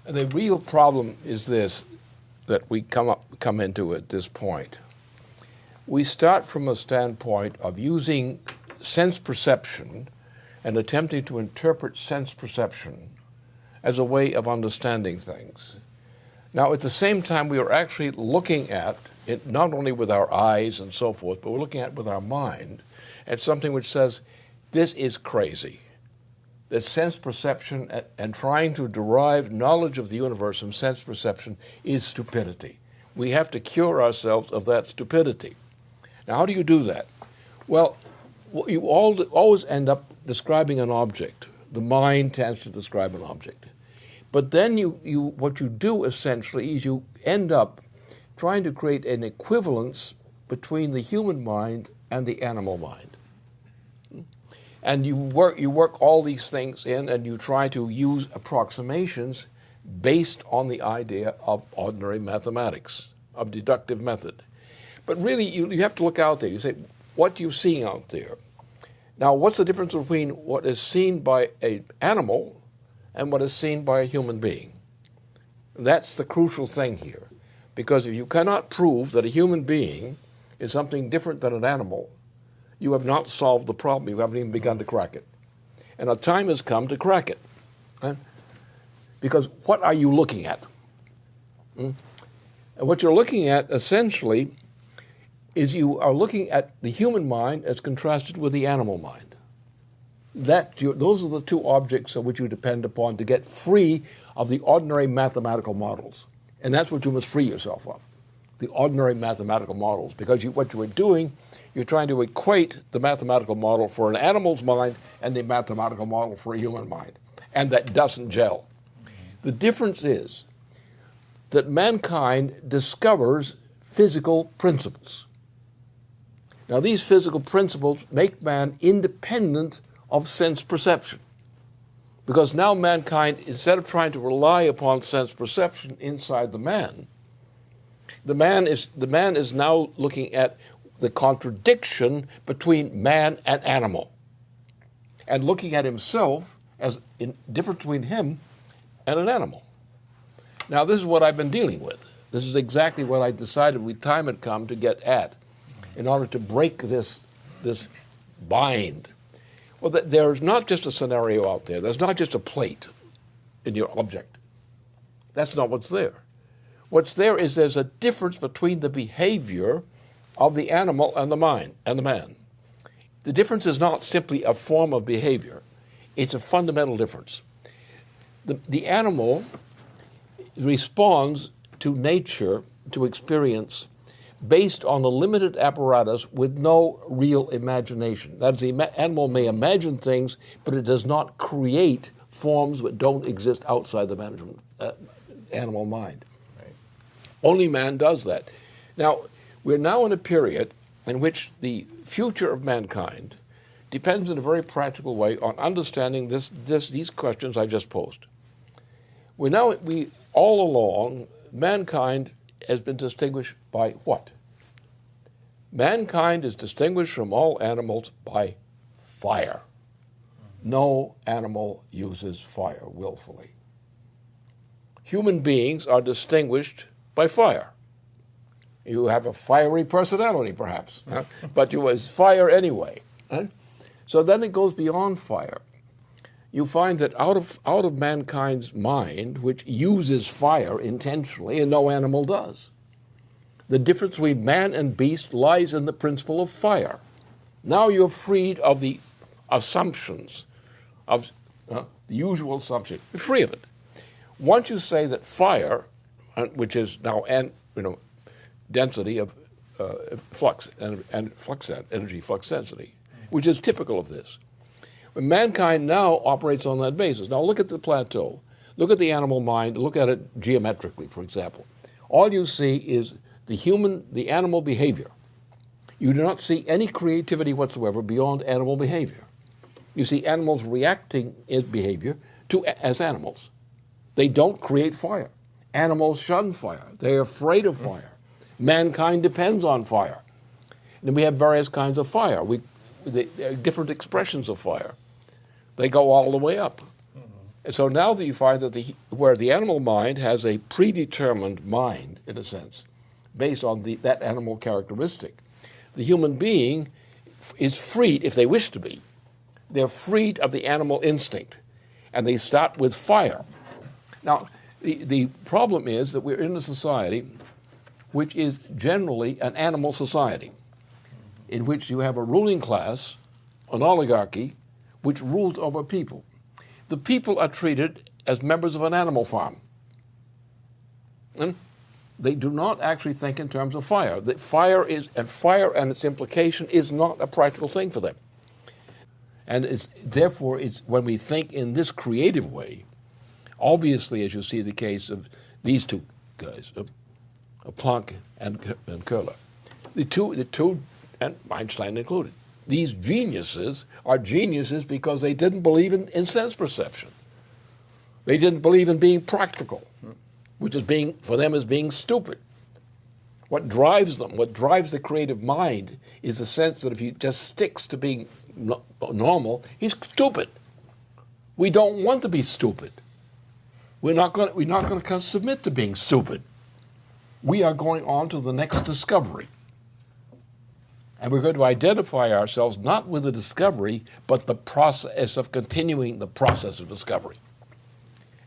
The real problem is this, that we come into at this point. We start from a standpoint of using sense perception and attempting to interpret sense perception as a way of understanding things. Now, at the same time, we are actually looking at it not only with our eyes and so forth, but we're looking at it with our mind at something which says, this is crazy. That sense perception and trying to derive knowledge of the universe from sense perception is stupidity. We have to cure ourselves of that stupidity. Now, how do you do that? Well, you always end up describing an object. The mind tends to describe an object. But then what you do essentially is you end up trying to create an equivalence between the human mind and the animal mind. And you work all these things in, and you try to use approximations based on the idea of ordinary mathematics, of deductive method. But really, you have to look out there. You say, what are you seeing out there? Now, what's the difference between what is seen by an animal and what is seen by a human being? That's the crucial thing here. Because if you cannot prove that a human being is something different than an animal, you have not solved the problem. You haven't even begun to crack it. And a time has come to crack it. Because what are you looking at? And what you're looking at, essentially, is you are looking at the human mind as contrasted with the animal mind. Those are the two objects on which you depend upon to get free of the ordinary mathematical models. And that's what you must free yourself of, the ordinary mathematical models. Because what you are doing, you're trying to equate the mathematical model for an animal's mind and the mathematical model for a human mind. And that doesn't gel. The difference is that mankind discovers physical principles. Now, these physical principles make man independent of sense perception. Because now mankind, instead of trying to rely upon sense perception inside the man is now looking at the contradiction between man and animal, and looking at himself as different between him and an animal. Now, this is what I've been dealing with. This is exactly what I decided time had come to get at in order to break this bind. Well, there's not just a scenario out there. There's not just a plate in your object. That's not what's there. What's there is there's a difference between the behavior of the animal and the mind and the man. The difference is not simply a form of behavior. It's a fundamental difference. The animal responds to nature, to experience, based on a limited apparatus with no real imagination. That is, the animal may imagine things, but it does not create forms that don't exist outside the animal mind. Right. Only man does that. Now, we're now in a period in which the future of mankind depends in a very practical way on understanding these questions I just posed. All along, mankind has been distinguished by what? Mankind is distinguished from all animals by fire. No animal uses fire willfully. Human beings are distinguished by fire. You have a fiery personality, perhaps, but you was fire anyway. So then it goes beyond fire. You find that out of mankind's mind, which uses fire intentionally, and no animal does, the difference between man and beast lies in the principle of fire. Now you're freed of the assumptions, of the usual assumption. You're free of it. Once you say that fire, which is now density of flux and flux energy flux density, which is typical of this. Mankind now operates on that basis. Now look at the plateau. Look at the animal mind. Look at it geometrically, for example. All you see is the animal behavior. You do not see any creativity whatsoever beyond animal behavior. You see animals reacting in behavior as animals. They don't create fire. Animals shun fire. They're afraid of fire. Mankind depends on fire. And we have various kinds of fire. There are different expressions of fire. They go all the way up. And so now that you find that where the animal mind has a predetermined mind, in a sense, based on that animal characteristic, the human being is freed, if they wish to be, they're freed of the animal instinct, and they start with fire. Now, the problem is that we're in a society which is generally an animal society, in which you have a ruling class, an oligarchy, which rules over people. The people are treated as members of an animal farm. And they do not actually think in terms of fire. That fire and its implication is not a practical thing for them. And therefore, when we think in this creative way, obviously, as you see the case of these two guys, Planck and Köhler, the two, and Einstein included, these geniuses are geniuses because they didn't believe in sense perception. They didn't believe in being practical, which is for them is being stupid. What drives them, what drives the creative mind, is the sense that if he just sticks to being normal, he's stupid. We don't want to be stupid. We're not going to submit to being stupid. We are going on to the next discovery. And we're going to identify ourselves not with the discovery, but the process of continuing the process of discovery.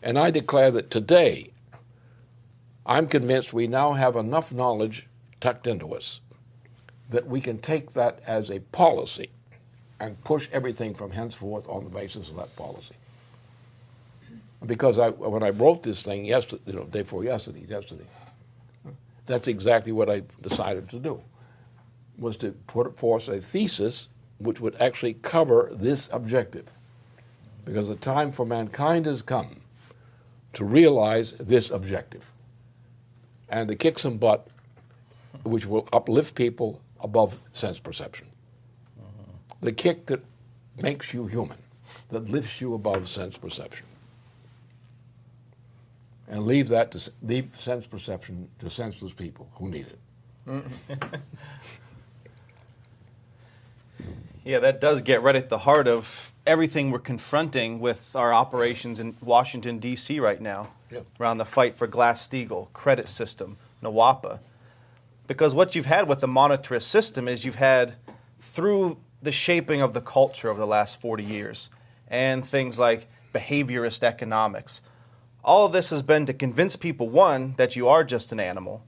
And I declare that today, I'm convinced we now have enough knowledge tucked into us that we can take that as a policy and push everything from henceforth on the basis of that policy. Because when I wrote this thing yesterday, day before yesterday, that's exactly what I decided to do, was to put forth a thesis which would actually cover this objective. Because the time for mankind has come to realize this objective and to kick some butt which will uplift people above sense perception. The kick that makes you human, that lifts you above sense perception. And leave sense perception to senseless people who need it. Yeah, that does get right at the heart of everything we're confronting with our operations in Washington, D.C. right now, around the fight for Glass-Steagall, credit system, NWAPA. Because what you've had with the monetarist system is you've had, through the shaping of the culture over the last 40 years, and things like behaviorist economics, all of this has been to convince people, one, that you are just an animal.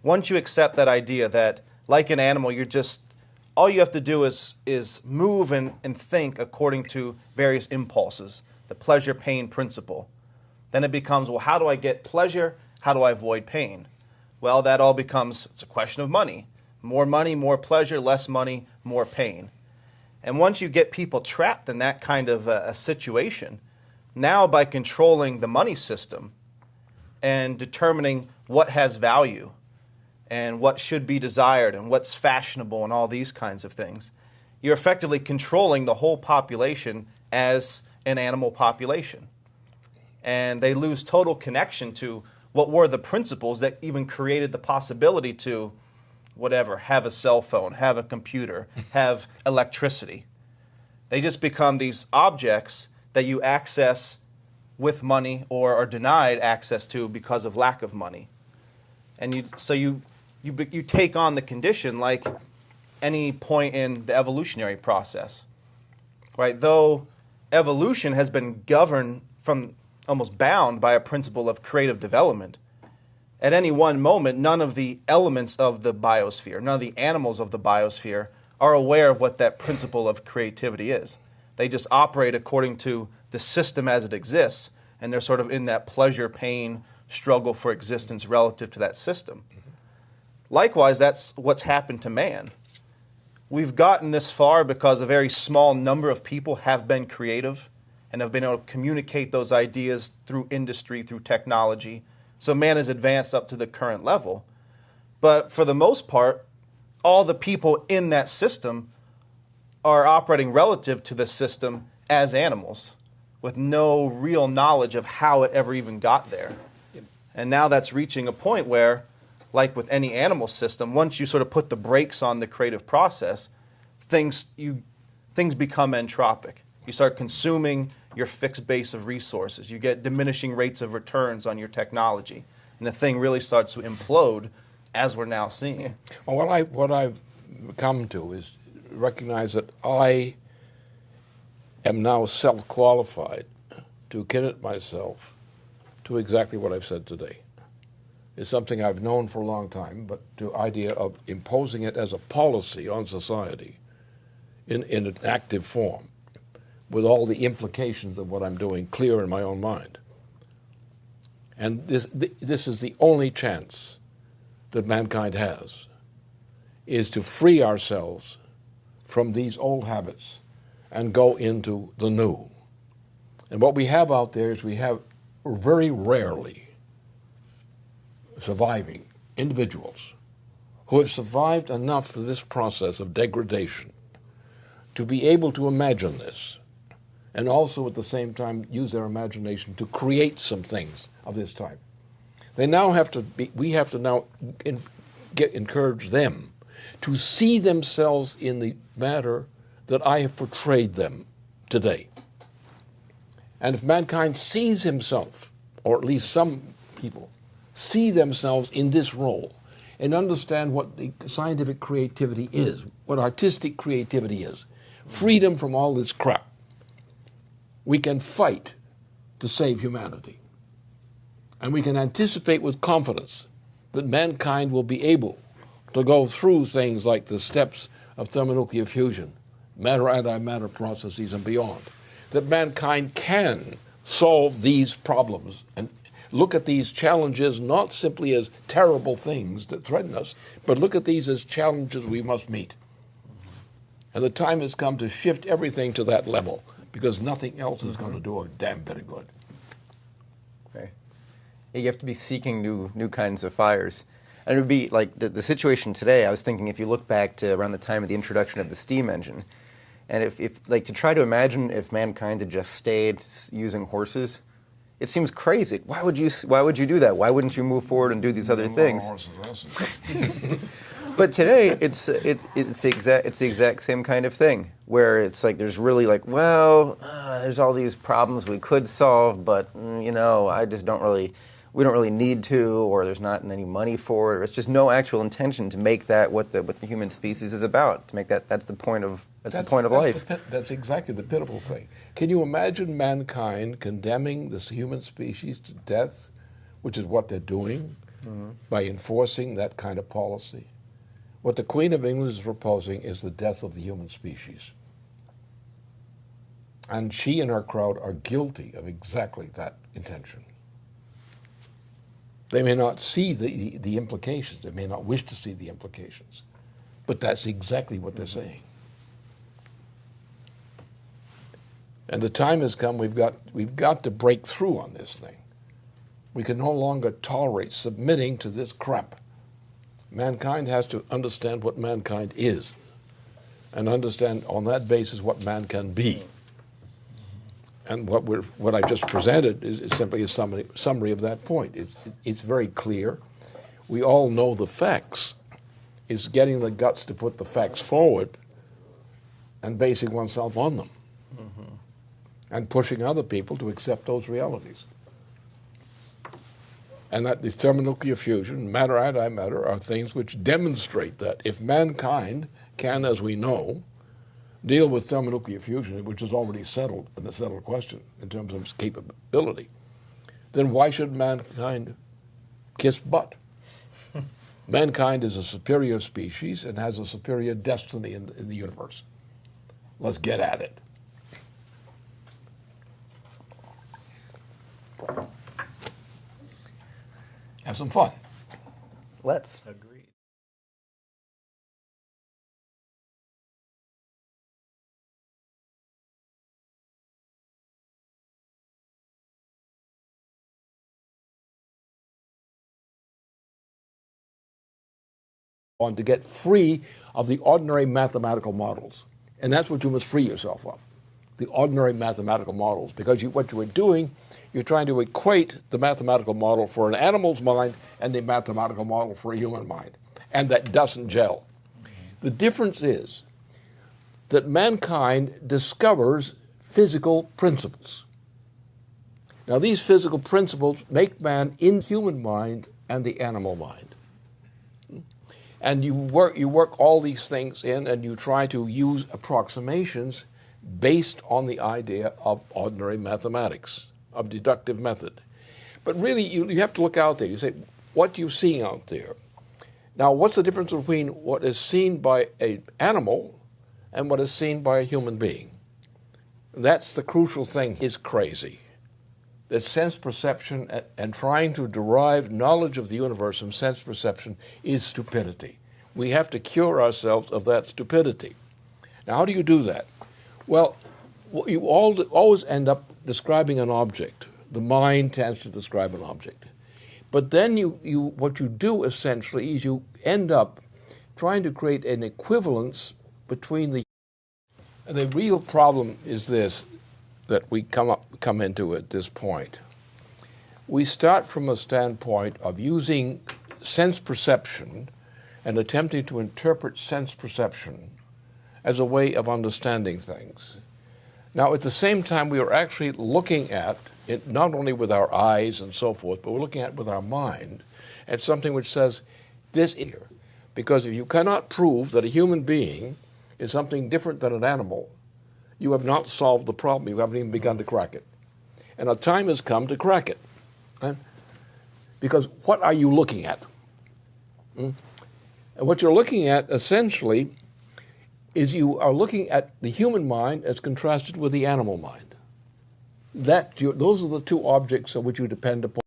Once you accept that idea that, like an animal, all you have to do is move and think according to various impulses, the pleasure-pain principle. Then it becomes, well, how do I get pleasure? How do I avoid pain? Well, that all becomes, it's a question of money. More money, more pleasure, less money, more pain. And once you get people trapped in that kind of a situation, now by controlling the money system and determining what has value and what should be desired and what's fashionable and all these kinds of things, you're effectively controlling the whole population as an animal population. And they lose total connection to what were the principles that even created the possibility to, have a cell phone, have a computer, have electricity. They just become these objects that you access with money or are denied access to because of lack of money. And you take on the condition like any point in the evolutionary process, right? Though evolution has been governed from almost bound by a principle of creative development, at any one moment, none of the elements of the biosphere, none of the animals of the biosphere are aware of what that principle of creativity is. They just operate according to the system as it exists, and they're sort of in that pleasure-pain struggle for existence relative to that system. Likewise, that's what's happened to man. We've gotten this far because a very small number of people have been creative and have been able to communicate those ideas through industry, through technology. So man has advanced up to the current level. But for the most part, all the people in that system are operating relative to the system as animals with no real knowledge of how it ever even got there. And now that's reaching a point where, like with any animal system, once you sort of put the brakes on the creative process, things become entropic. You start consuming, your fixed base of resources. You get diminishing rates of returns on your technology. And the thing really starts to implode, as we're now seeing. Well, what I've come to is recognize that I am now self-qualified to commit myself to exactly what I've said today. It's something I've known for a long time, but the idea of imposing it as a policy on society in an active form, with all the implications of what I'm doing clear in my own mind. And this is the only chance that mankind has, is to free ourselves from these old habits and go into the new. And what we have out there is we have very rarely surviving individuals who have survived enough to this process of degradation to be able to imagine this, and also at the same time use their imagination to create some things of this type. They now have to be, we have to now encourage them to see themselves in the matter that I have portrayed them today. And if mankind sees himself, or at least some people, see themselves in this role and understand what the scientific creativity is, what artistic creativity is, freedom from all this crap, we can fight to save humanity. And we can anticipate with confidence that mankind will be able to go through things like the steps of thermonuclear fusion, matter-antimatter processes and beyond, that mankind can solve these problems and look at these challenges not simply as terrible things that threaten us, but look at these as challenges we must meet. And the time has come to shift everything to that level, because nothing else is going to do a damn bit of good. Right. Yeah, you have to be seeking new kinds of fires. And it would be like the situation today, I was thinking if you look back to around the time of the introduction of the steam engine, and if like to try to imagine if mankind had just stayed using horses, it seems crazy. Why would you do that? Why wouldn't you move forward and do these other things? But today, it's the exact same kind of thing, where it's like there's really like, there's all these problems we could solve, but I just we don't really need to, or there's not any money for it, or it's just no actual intention to make that what the human species is about. To make that's the point of life. That's exactly the pitiful thing. Can you imagine mankind condemning this human species to death, which is what they're doing, by enforcing that kind of policy? What the Queen of England is proposing is the death of the human species. And she and her crowd are guilty of exactly that intention. They may not see the implications. They may not wish to see the implications. But that's exactly what they're saying. And the time has come, we've got to break through on this thing. We can no longer tolerate submitting to this crap. Mankind has to understand what mankind is and understand on that basis what man can be. And what I just presented is simply a summary of that point. It's very clear. We all know the facts. It's getting the guts to put the facts forward and basing oneself on them, and pushing other people to accept those realities. And that the thermonuclear fusion, matter-antimatter, are things which demonstrate that if mankind can, as we know, deal with thermonuclear fusion, which is already settled, and a settled question in terms of its capability, then why should mankind kiss butt? Mankind is a superior species and has a superior destiny in the universe. Let's get at it. Have some fun. Let's. Agreed. On to get free of the ordinary mathematical models. And that's what you must free yourself of, the ordinary mathematical models, because what you are doing, you're trying to equate the mathematical model for an animal's mind and the mathematical model for a human mind, and that doesn't gel. The difference is that mankind discovers physical principles. Now, these physical principles make man in human mind and the animal mind. And you work all these things in, and you try to use approximations based on the idea of ordinary mathematics, of deductive method. But really, you have to look out there. You say, what are you seeing out there? Now, what's the difference between what is seen by an animal and what is seen by a human being? That's the crucial thing. Is crazy. That sense perception and trying to derive knowledge of the universe from sense perception is stupidity. We have to cure ourselves of that stupidity. Now, how do you do that? Well, you always end up describing an object. The mind tends to describe an object. But then what you do essentially is you end up trying to create an equivalence between the real problem is this, that we come into at this point. We start from a standpoint of using sense perception and attempting to interpret sense perception as a way of understanding things. Now, at the same time, we are actually looking at it not only with our eyes and so forth, but we're looking at it with our mind at something which says this here. Because if you cannot prove that a human being is something different than an animal, you have not solved the problem. You haven't even begun to crack it. And a time has come to crack it. Right? Because what are you looking at? And what you're looking at, essentially, is you are looking at the human mind as contrasted with the animal mind. Those are the two objects on which you depend upon.